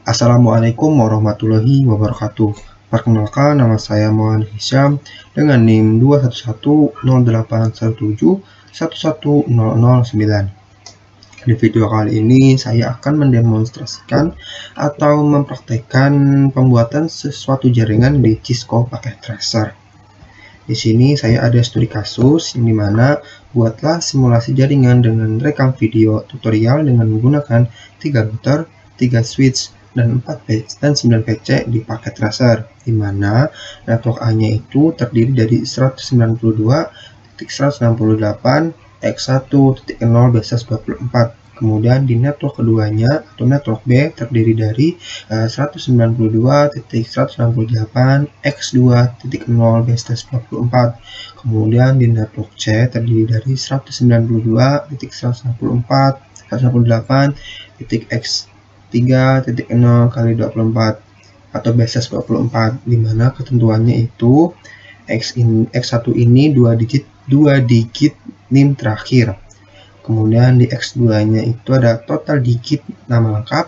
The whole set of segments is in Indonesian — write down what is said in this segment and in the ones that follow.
Assalamualaikum warahmatullahi wabarakatuh. Perkenalkan, nama saya Muhammad Hisyam dengan NIM 2110817110009. Di video kali ini saya akan mendemonstrasikan atau mempraktekkan pembuatan sesuatu jaringan di Cisco pakai tracer. Di sini saya ada studi kasus yang dimana buatlah simulasi jaringan dengan rekam video tutorial dengan menggunakan 3 router, 3 switch, dan 9 PC di paket tracer, di mana network A-nya itu terdiri dari 192.168x1.0/24. Kemudian di network keduanya atau network B terdiri dari 192.168x2.0/24. Kemudian di network C terdiri dari 192.168.x3.0/24 atau basis 24, di mana ketentuannya itu X1 ini 2 digit NIM terakhir. Kemudian di X2-nya itu ada total digit nama lengkap.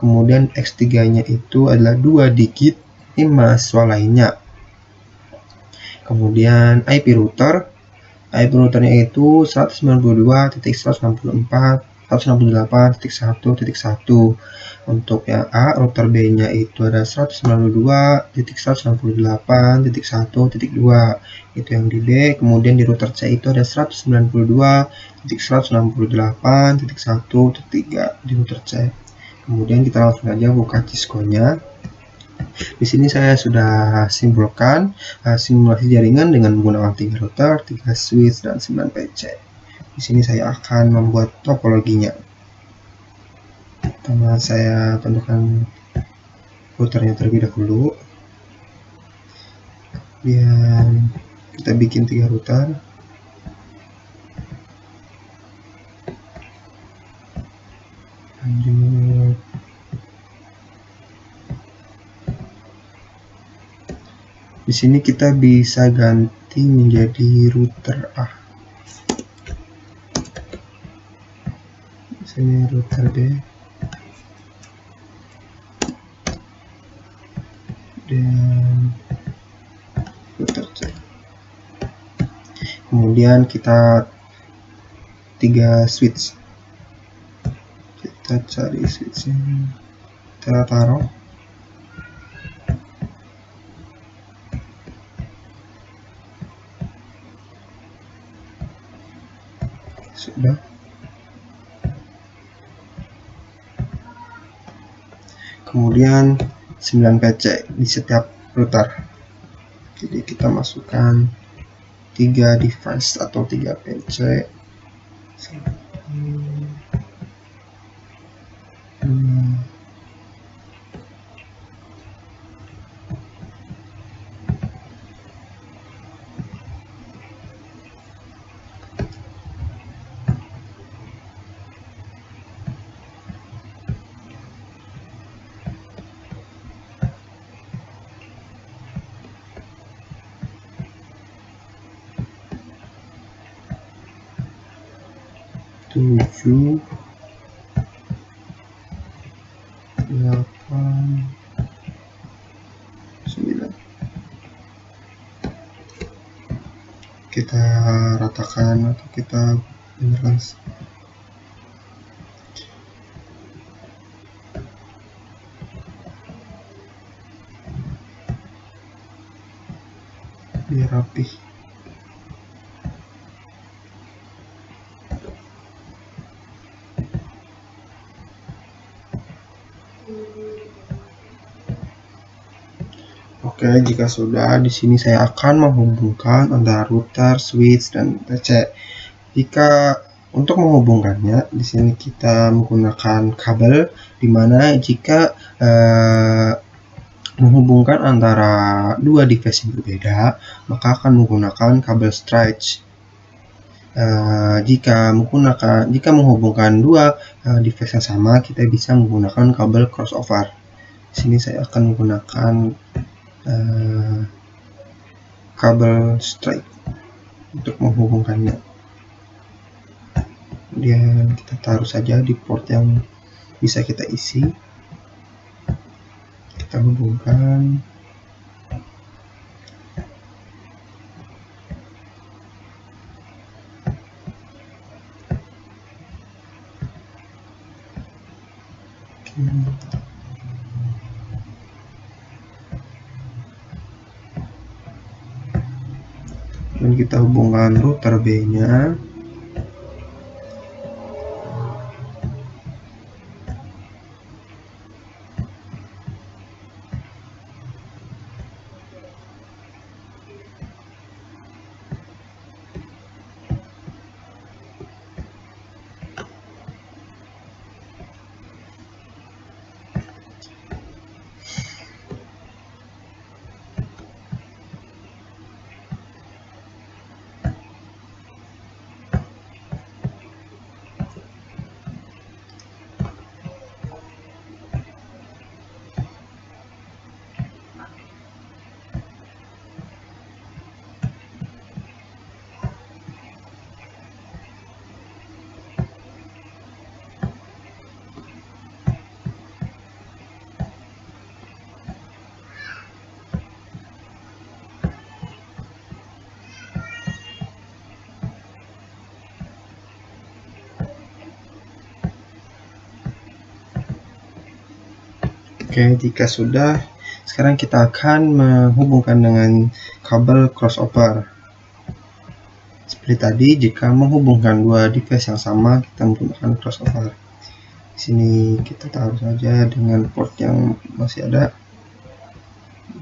Kemudian X3-nya itu adalah 2 digit NIM mahasiswa lainnya. Kemudian IP routernya itu 192.168.1.1.1. Untuk yang A, router B-nya itu ada 192.168.1.2. itu yang di B. Kemudian di router C itu ada 192.168.1.3 di router C. Kemudian kita langsung aja buka Cisco-nya. Di sini saya sudah simpulkan simulasi jaringan dengan menggunakan 3 router, 3 switch, dan 9 PC. Di sini saya akan membuat topologinya. Pertama saya tentukan routernya terlebih dahulu. Kemudian kita bikin 3 router. Lanjut. Di sini kita bisa ganti menjadi router A. Di sini router B. Dan router C. Kemudian kita 3 switch. Kita cari switchnya. Kita taruh. Sudah. Kemudian 9 PC di setiap router. Jadi kita masukkan 3 device atau 3 PC. 7, 8, 9. Kita ratakan atau kita benerkan biar rapih. Oke, jika sudah, di sini saya akan menghubungkan antara router, switch, dan PC. Jika untuk menghubungkannya, di sini kita menggunakan kabel, di mana jika menghubungkan antara 2 device yang berbeda, maka akan menggunakan kabel stretch. Jika menghubungkan 2 device yang sama, kita bisa menggunakan kabel crossover. Di sini saya akan menggunakan kabel straight untuk menghubungkannya. Kemudian kita taruh saja di port yang bisa kita isi. kita hubungkan. Dan kita hubungkan router B-nya. Oke, jika sudah, sekarang kita akan menghubungkan dengan kabel crossover. Seperti tadi, jika menghubungkan dua device yang sama, kita menggunakan crossover. Di sini kita taruh saja dengan port yang masih ada,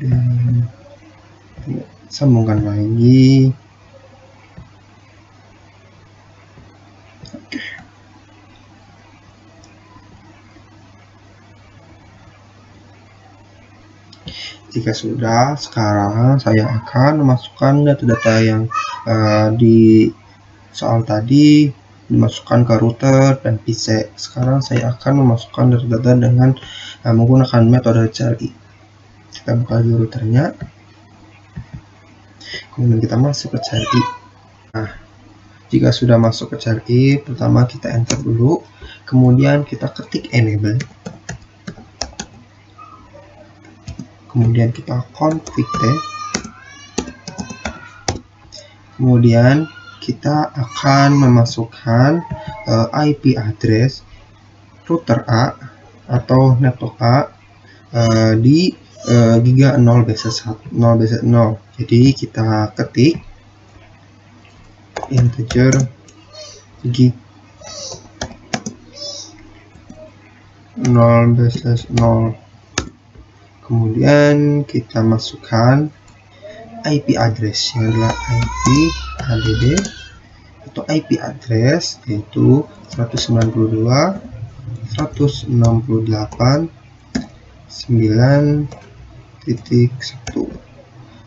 dan sambungkan lagi. Oke. Jika sudah, sekarang saya akan memasukkan data-data yang di soal tadi dimasukkan ke router dan PC. Sekarang saya akan memasukkan data-data dengan menggunakan metode CLI. Kita buka dulu routernya, kemudian kita masuk ke CLI. Nah, jika sudah masuk ke CLI, pertama kita enter dulu, kemudian kita ketik enable, kemudian kita config T, kemudian kita akan memasukkan IP address router A atau network A di giga 0 basis 0. Jadi kita ketik integer gig 0 basis 0, kemudian kita masukkan IP address yang adalah IP add atau IP address, yaitu 192.168.9.1,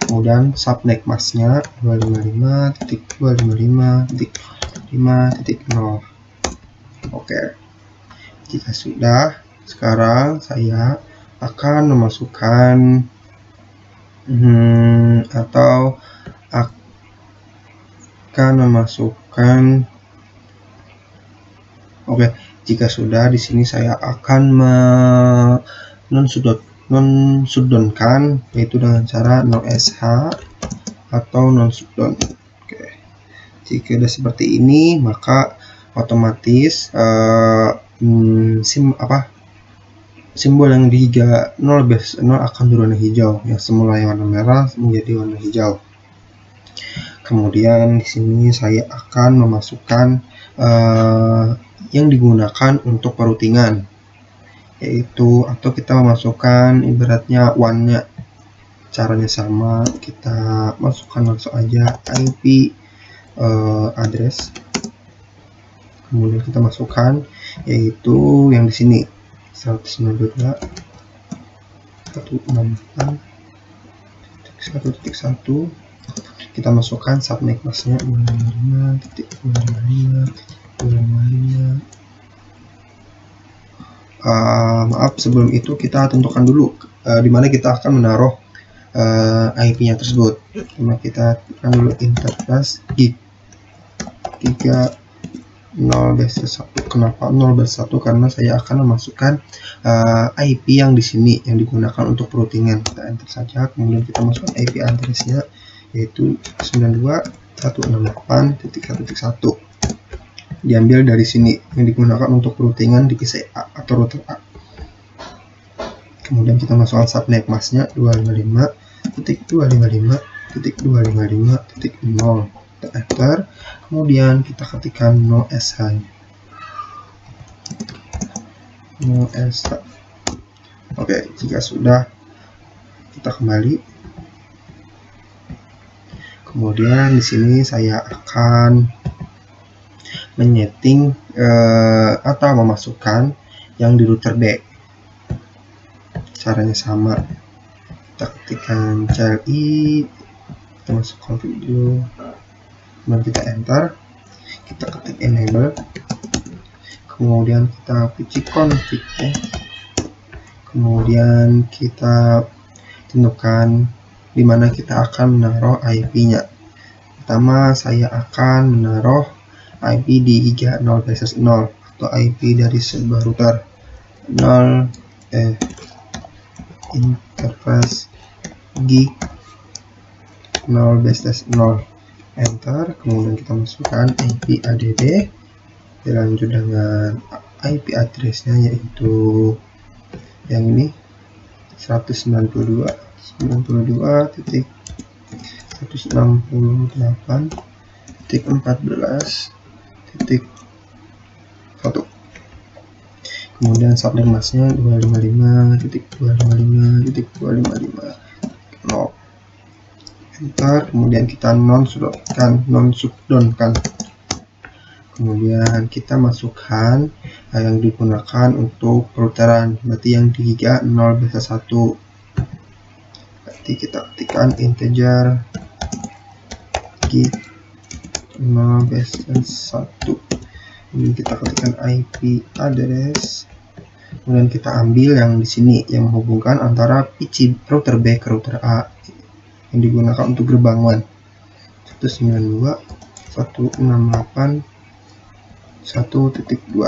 kemudian subnet masknya 255.255.5.0. Oke, jika sudah, sekarang saya akan memasukkan oke, jika sudah, di sini saya akan non-shutdown-kan, yaitu dengan cara no-sh atau non-shutdown. Oke, jika sudah seperti ini, maka otomatis simbol yang di giga 0 basis 0 akan berwarna hijau, yang semula warna merah menjadi warna hijau. Kemudian di sini saya akan memasukkan yang digunakan untuk peroutingan, yaitu atau kita memasukkan ibaratnya one-nya. Caranya sama, kita masukkan langsung aja IP address, kemudian kita masukkan yaitu yang di sini 192.168.1.1, kita masukkan subnet masknya 255.255.255. Maaf, sebelum itu kita tentukan dulu di mana kita akan menaruh IP-nya tersebut. Cuma kita tekan dulu enter plus giga 0/1. Kenapa 0/1? Karena saya akan memasukkan IP yang di sini yang digunakan untuk routingan. Kita enter saja, kemudian kita masukkan IP address-nya, yaitu 92.168.1.1. Diambil dari sini yang digunakan untuk routingan di PC A atau router A. Kemudian kita masukkan subnet mask-nya 255.255.255.0. Kita enter, kemudian kita ketikkan no SH. Oke, jika sudah, kita kembali. Kemudian di sini saya akan menyeting atau memasukkan yang di router B. Caranya sama, kita ketikkan CLI, kita masuk config dulu, kemudian kita enter, kita ketik enable, kemudian kita pilih config ya. Kemudian kita tentukan di mana kita akan menaruh IP-nya. Pertama, saya akan menaruh IP di giga 0/0 atau IP dari sebuah router 0 interface gig 0/0. Enter, kemudian kita masukkan IP add, dilanjut dengan IP address-nya, yaitu yang ini 192.168.14.1. Kemudian subnet mask-nya 255.255.255.0. Enter, kemudian kita non-shutdown-kan. Kemudian kita masukkan yang digunakan untuk routeran, berarti yang di giga 0/1. Berarti kita ketikkan integer gig 0/1. Kemudian kita ketikkan IP address. Kemudian kita ambil yang di sini yang menghubungkan antara PC router B ke router A yang digunakan untuk gerbang WAN 192.168.1.2.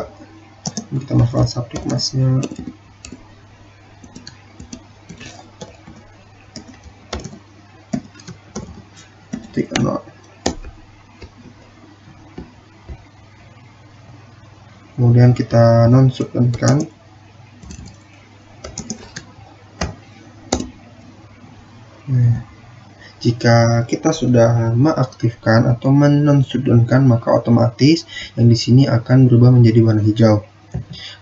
Kita masukkan subnet mask-nya titik 0. Kemudian kita non-shutdown-kan. Jika kita sudah mengaktifkan atau men-shutdown-kan, maka otomatis yang di sini akan berubah menjadi warna hijau.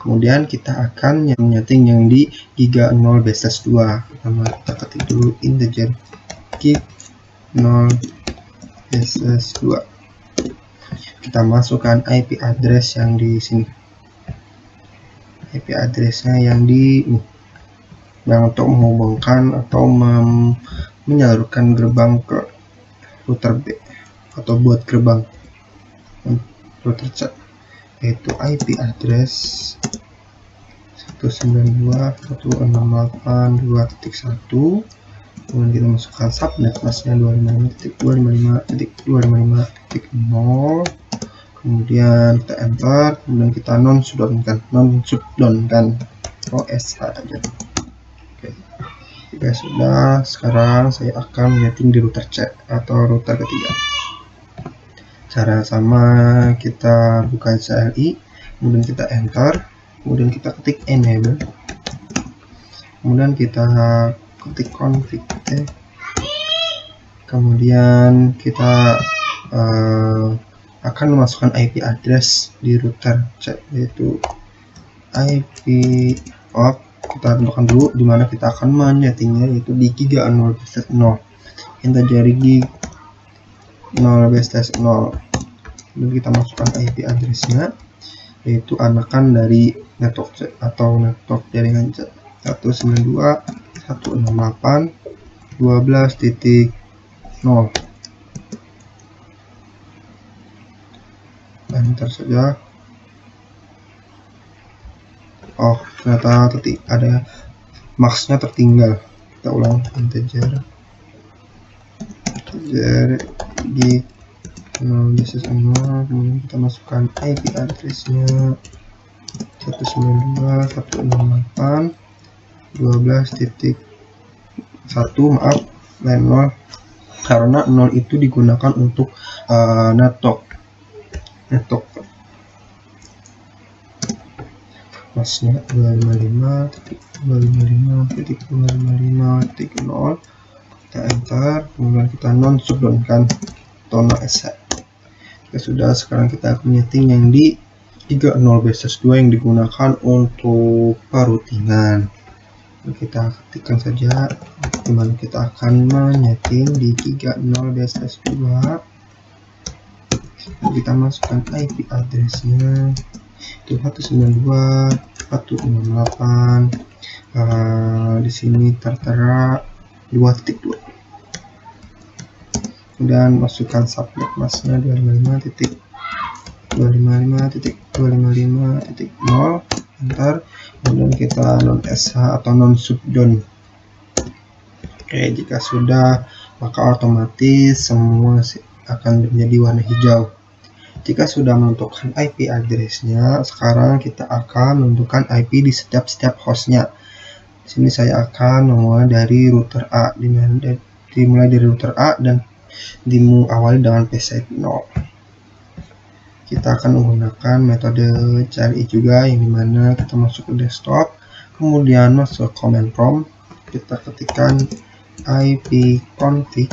Kemudian kita akan menyeting yang di giga 0/2. Pertama kita ketik dulu integer gig 0/2. Kita masukkan IP address yang di sini. IP address-nya yang di ini, yang untuk menghubungkan atau menyalurkan gerbang ke router B atau buat gerbang router C, yaitu IP address 192.168.2.1. kemudian kita masukkan subnet mask-nya 255.255.255.0. kemudian kita enter, kemudian kita non-shutdown-kan OSH aja. Oke. Jika sudah, sekarang saya akan menyeting di router C atau router ketiga. Cara sama, kita buka CLI, kemudian kita enter, kemudian kita ketik enable, kemudian kita ketik config, kemudian kita akan memasukkan IP address di router C, yaitu IP of, kita tentukan dulu di mana kita akan menyetingnya, yaitu di giga 0/0, integer gig 0/0. Lalu kita masukkan IP address-nya, yaitu anakan dari network C atau network jaringan C 192.168.12.0. Enter saja. Oh, ternyata ada mask-nya tertinggal. Kita ulang, integer gig 0 basis 0, kemudian kita masukkan IP address-nya 192.168.12.1, maaf, line 0, karena 0 itu digunakan untuk network masnya 255.255.255.0, kita enter, kemudian kita non shutdown kan atau no SH. Sudah, sekarang kita akan menyeting yang di 30 basis 2 yang digunakan untuk perutingan. Kita ketikkan saja dimana kita akan menyeting di 30 basis 2. Kita masukkan IP address-nya itu 192.168. Di sini tertera 2.2. Kemudian masukkan subnet masknya 255.255.255.0, enter, kemudian kita non SH atau non shutdown. Oke, jika sudah maka otomatis semua akan menjadi warna hijau. Jika sudah menentukan IP address-nya, sekarang kita akan menentukan IP di setiap hostnya. Di sini saya akan memulai dari router A, dimulai dari router A dan diawali dengan PC 0. Kita akan menggunakan metode cari juga, yang dimana kita masuk ke desktop, kemudian masuk ke command prompt, kita ketikkan ipconfig,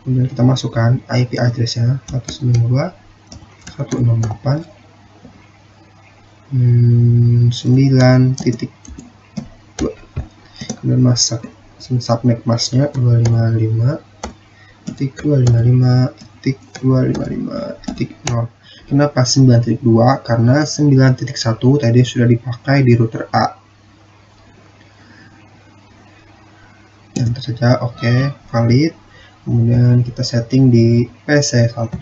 kemudian kita masukkan IP address-nya 192.168.9.2, kemudian masuk subnet masknya 255.255.255.0. Kenapa 9.2? Karena 9.1 tadi sudah dipakai di router A. Enter saja, oke, valid. Kemudian kita setting di PC1.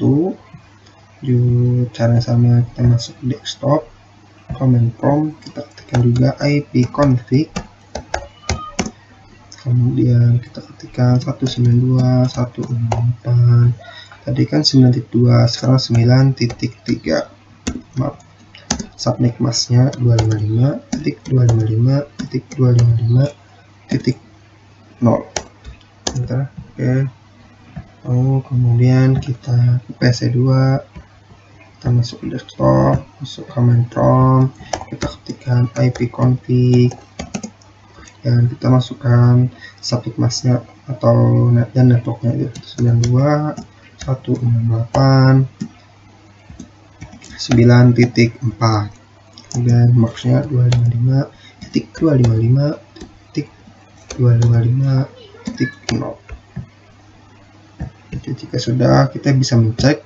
Cara sama, kita masuk ke desktop, command prompt, kita ketikkan juga ipconfig, kemudian kita ketikkan 192.168, tadi kan 9.2, sekarang 9.3, maaf, subnet masknya 255.255.255.0, enter, oke. Kemudian kita ke PC2, kita masuk ke desktop, masuk command prompt, kita ketikkan ipconfig, dan kita masukkan subnet masknya atau dan networknya itu 92.168.9.4, kemudian maksnya 255.255.255.0. Jadi jika sudah, kita bisa mencek.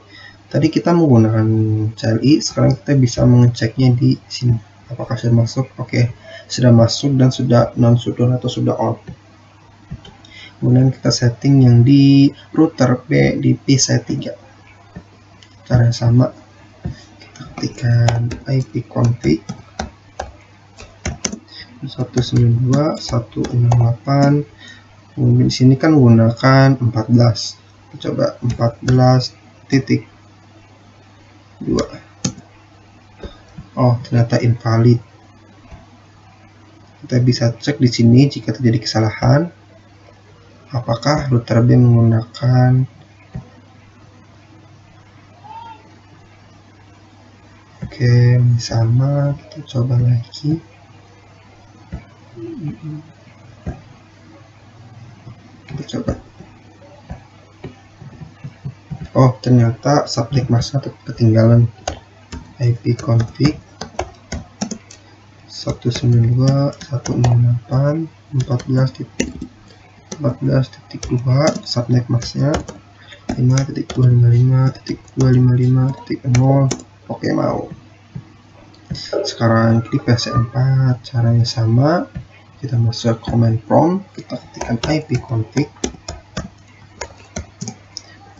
Tadi kita menggunakan CLI, sekarang kita bisa mengeceknya di sini apakah sudah masuk. Oke, sudah masuk dan sudah non shutdown atau sudah on. Kemudian kita setting yang di router B di PC3. Cara yang sama, kita ketikkan ipconfig 192.168. Kemudian di sini kan menggunakan 14. Kita coba 14.2. Oh, ternyata invalid. Kita bisa cek di sini jika terjadi kesalahan. Apakah router B menggunakan sama, kita coba lagi. Kita coba. Oh, ternyata subnet masknya ketinggalan. ipconfig 192.168.14.2, subnet masknya 5.255.255.0. Oke, mau. Sekarang di PC4 caranya sama, kita masuk command prompt, kita ketikkan ipconfig,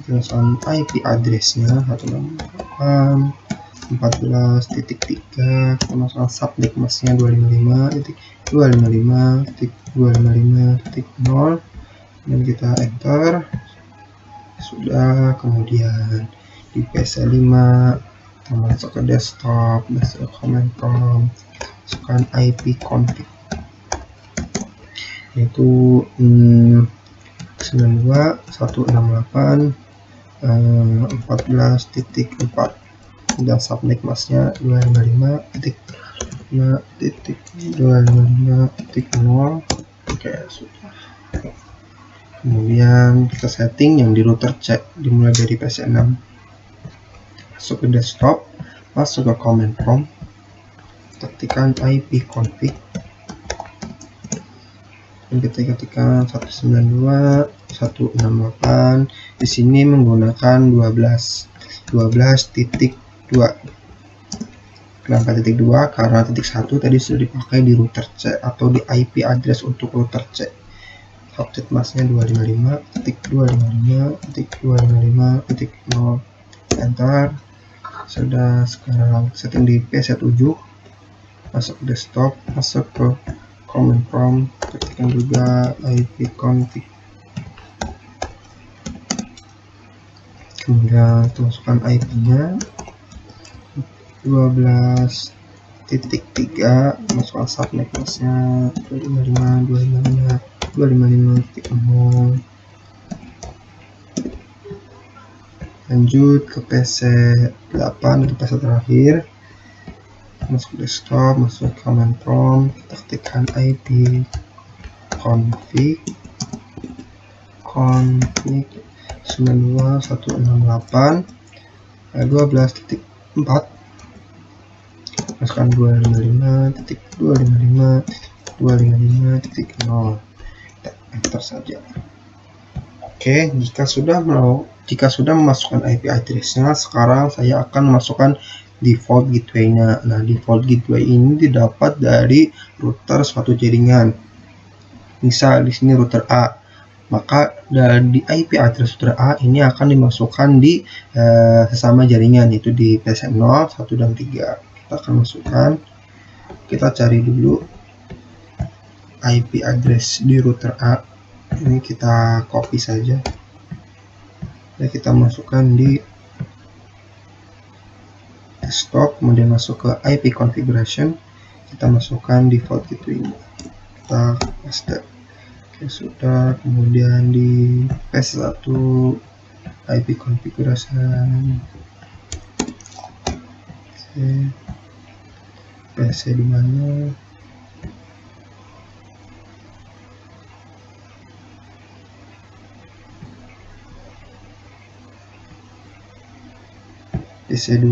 teruskan IP address-nya 168.14.3, kita masukkan subnet masknya 255.255.255.0, dan kita enter. Sudah. Kemudian di PC5 kita masuk ke desktop, masuk ke command prompt, masukkan IP config, yaitu 92.168.14.4 dan subnet masknya 255.255.0. Oke, sudah. Kemudian kita setting yang di router C, dimulai dari PC6, masuk ke desktop, masuk ke command prompt, ketikkan IP config, dan kita ketikkan 192.168. Di sini menggunakan 12.2. Kenapa titik 2? Karena titik 1 tadi sudah dipakai di router C atau di IP address untuk router C. Subnet masknya 255.255.255.0. Enter. Sudah. Sekarang setting di PC7, masuk ke desktop, masuk ke command prompt, ketikkan juga IP config, kemudian kita masukkan IP-nya 12.3, masukkan subnet masknya 255.255.0. Lanjut ke PC8 atau PC terakhir, masuk ke desktop, masuk ke command prompt, kita ketikkan IP config 92.168.12.4, masukkan 255.255.255.0. kita enter saja. Oke, jika sudah memasukkan IP address-nya, sekarang saya akan memasukkan default gateway-nya. Nah, default gateway ini didapat dari router suatu jaringan. Misal di sini router A, maka di IP address router A ini akan dimasukkan di sesama jaringan, yaitu di PC0, 1, dan 3. Kita akan masukkan, kita cari dulu IP address di router A. Ini kita copy saja, dan kita masukkan di desktop, kemudian masuk ke IP configuration, kita masukkan default gateway ini, kita paste. Oke, sudah. Kemudian di PC1 IP configuration, oke, PC di mana? PC2,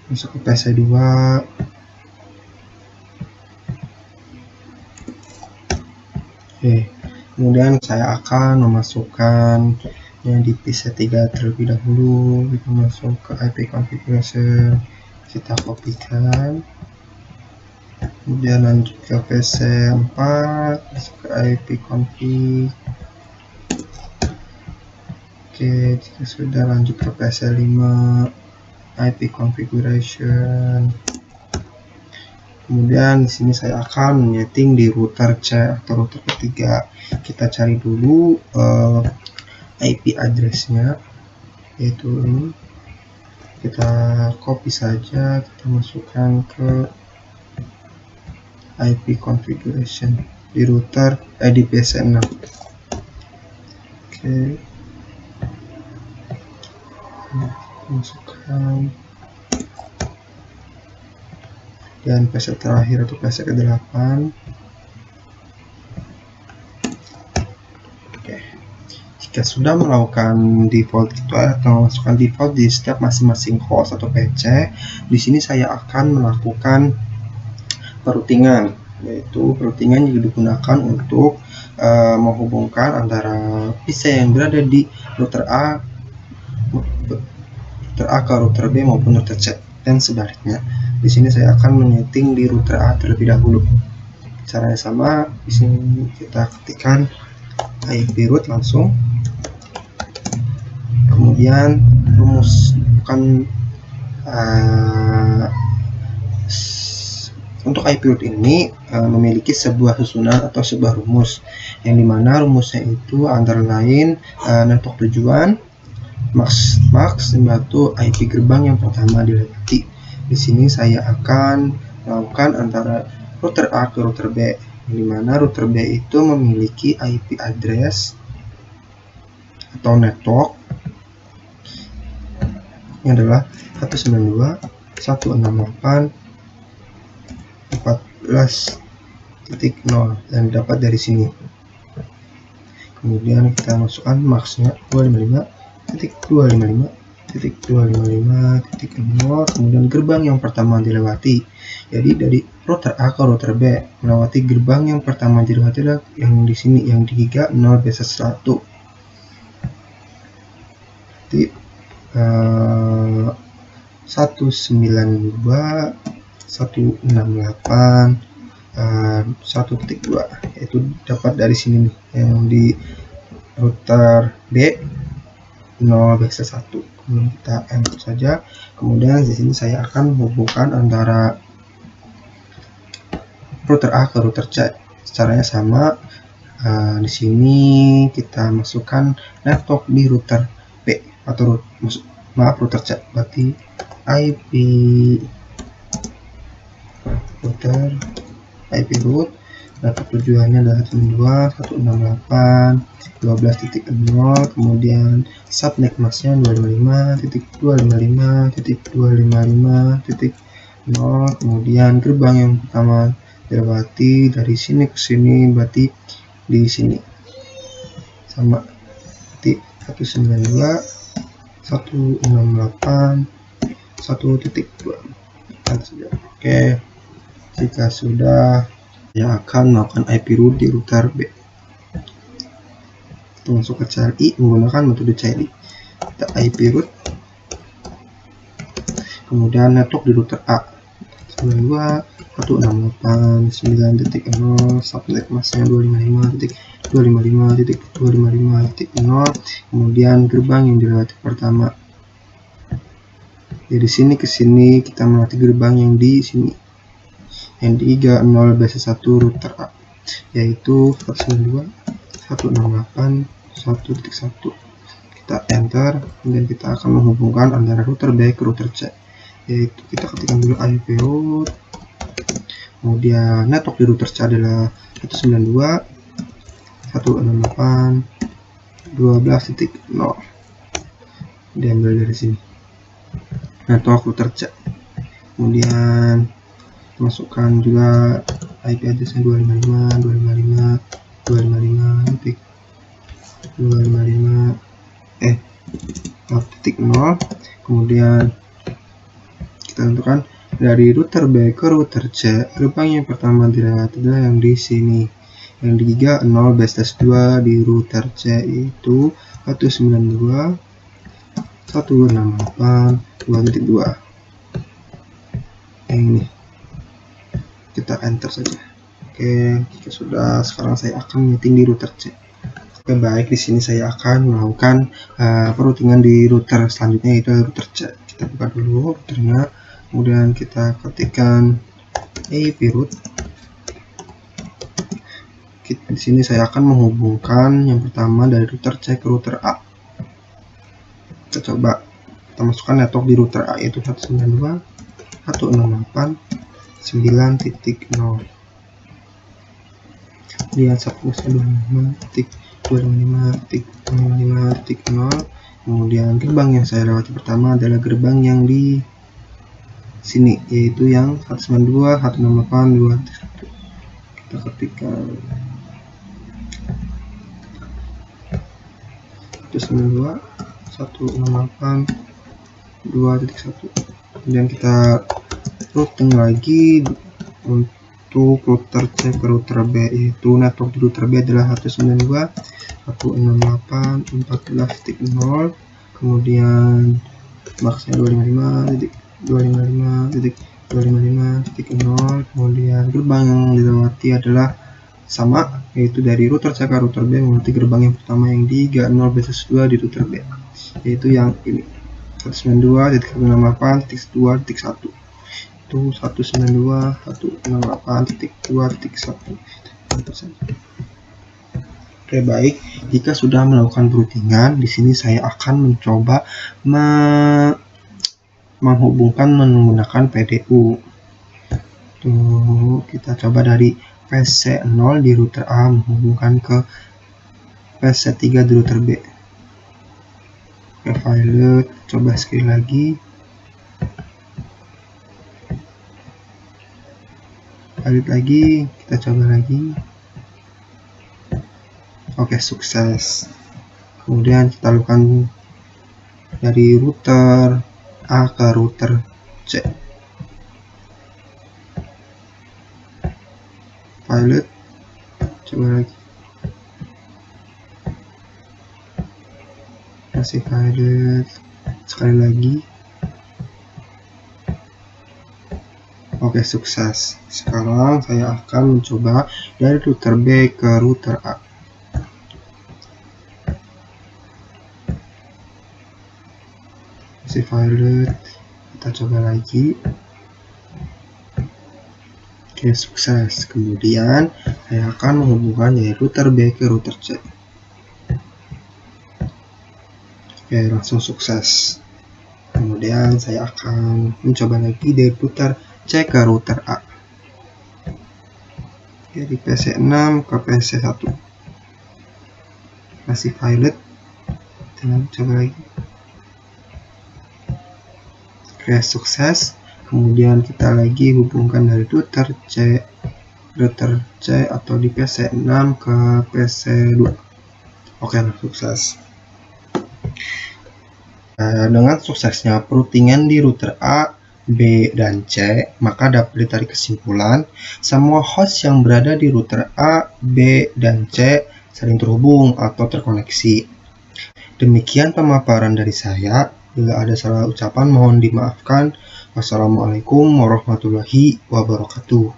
masuk ke PC2, oke. Kemudian saya akan memasukkan yang di PC3 terlebih dahulu. Kita masuk ke IP configuration, kita kopikan, kemudian lanjut ke PC4, masuk ke IP config. Oke, jika sudah, lanjut ke PC5, IP configuration. Kemudian di sini saya akan menyeting di router C atau router ketiga. Kita cari dulu IP address-nya, yaitu ini. Kita copy saja, kita masukkan ke IP configuration di router di PC6. Oke, masukkan, dan PC terakhir atau PC ke-8. Oke, jika sudah melakukan default atau masukkan default di setiap masing-masing host atau PC, di sini saya akan melakukan peroutingan, yaitu peroutingan yang digunakan untuk menghubungkan antara PC yang berada di router A ke router B maupun router C, dan sebaliknya. Di sini saya akan menyeting di router A terlebih dahulu. Caranya sama, di sini kita ketikkan IP root langsung, kemudian rumuskan untuk IP root ini memiliki sebuah susunan atau sebuah rumus, yang dimana rumusnya itu antara lain network tujuan, max yaitu IP gerbang yang pertama dilewati. Di sini saya akan melakukan antara router A ke router B, yang dimana router B itu memiliki IP address atau network yang adalah 192.168.14.0 yang dapat dari sini. Kemudian kita masukkan maxnya 255.255.255.0, kemudian gerbang yang pertama dilewati. Jadi dari router A ke router B melewati gerbang yang pertama dilewati adalah yang di sini, yang di giga 0 base 1. Jadi 192.168.1.2 yaitu dapat dari sini nih, yang di router B 0 base 1. Kemudian kita enter saja. Kemudian di sini saya akan menghubungkan antara router A ke router C. Caranya sama. Di sini kita masukkan network di router B atau router C. Berarti IP root network tujuannya adalah 192.168.12.0, kemudian subnet masknya 255.255.255.0, kemudian gerbang yang pertama dilewati dari sini ke sini, berarti di sini sama, berarti 192.168.1.2 saja. Oke, jika sudah, saya akan melakukan IP root di router B. Kita masuk ke CLI menggunakan metode CLI. Kita IP root, kemudian network di router A 92.168.9.0, subnet masknya 255.255.255.0, kemudian gerbang yang dilewati pertama. Dari sini ke sini kita melewati gerbang yang di sini, yang di 30 base 1 router A, yaitu 192.168.1.1. Kita enter, kemudian kita akan menghubungkan antara router B ke router C, yaitu kita ketikkan dulu IP root, kemudian network di router C adalah 192.168.12.0, diambil dari sini network router C. Kemudian masukkan juga IP address-nya 255.255.255.0. Kemudian kita tentukan dari router B ke router C, gerbang yang pertama dilewati adalah yang di sini, yang di giga 0 base 2 di router C, itu 192.168.2.2. yang ini kita enter saja. Oke, jika sudah, sekarang saya akan meeting di router C. Oke, baik, di sini saya akan melakukan peroutingan di router selanjutnya, yaitu router C. Kita buka dulu routernya, kemudian kita ketikkan IP root. Di sini saya akan menghubungkan yang pertama dari router C ke router A. Kita coba, kita masukkan network di router A, yaitu 192.168.9.0. Kemudian subnetnya 255.255.0. Kemudian gerbang yang saya lewati pertama adalah gerbang yang di sini, yaitu yang 192.168.2.1. Kita ketikkan 192.168.2.1. Kemudian kita routing lagi untuk router C ke router B, yaitu network di router B adalah 192.168.14.0, kemudian maksnya 255.255.255.0, kemudian gerbang yang dilewati adalah sama, yaitu dari router C ke router B melewati gerbang yang pertama yang di 30 base 2 di router B, yaitu yang ini 192.168.2.1. 192.168.2.1. Oke, baik. Jika sudah melakukan routingan, di sini saya akan mencoba menghubungkan menggunakan PDU. Tuh, kita coba dari PC0 di router A menghubungkan ke PC3 di router B. Oke, pilot, coba sekali lagi. Pilot lagi, kita coba lagi. Oke, sukses. Kemudian kita lakukan dari router A ke router C. Pilot, coba lagi. Masih pilot, sekali lagi. Oke, sukses. Sekarang saya akan mencoba dari router B ke router A. Masih pilot, kita coba lagi. Oke, sukses. Kemudian saya akan menghubungkan dari router B ke router C. Oke, langsung sukses. Kemudian saya akan mencoba lagi dari router C ke router A. Dari PC6 ke PC1. Masih pilot. Kita coba lagi. Oke, sukses. Kemudian kita lagi hubungkan dari router C atau di PC6 ke PC2. Oke, sukses. Dengan suksesnya routingan di router A, B, dan C, maka dapat ditarik kesimpulan semua host yang berada di router A, B, dan C saling terhubung atau terkoneksi. Demikian pemaparan dari saya. Bila ada salah ucapan mohon dimaafkan. Wassalamualaikum warahmatullahi wabarakatuh.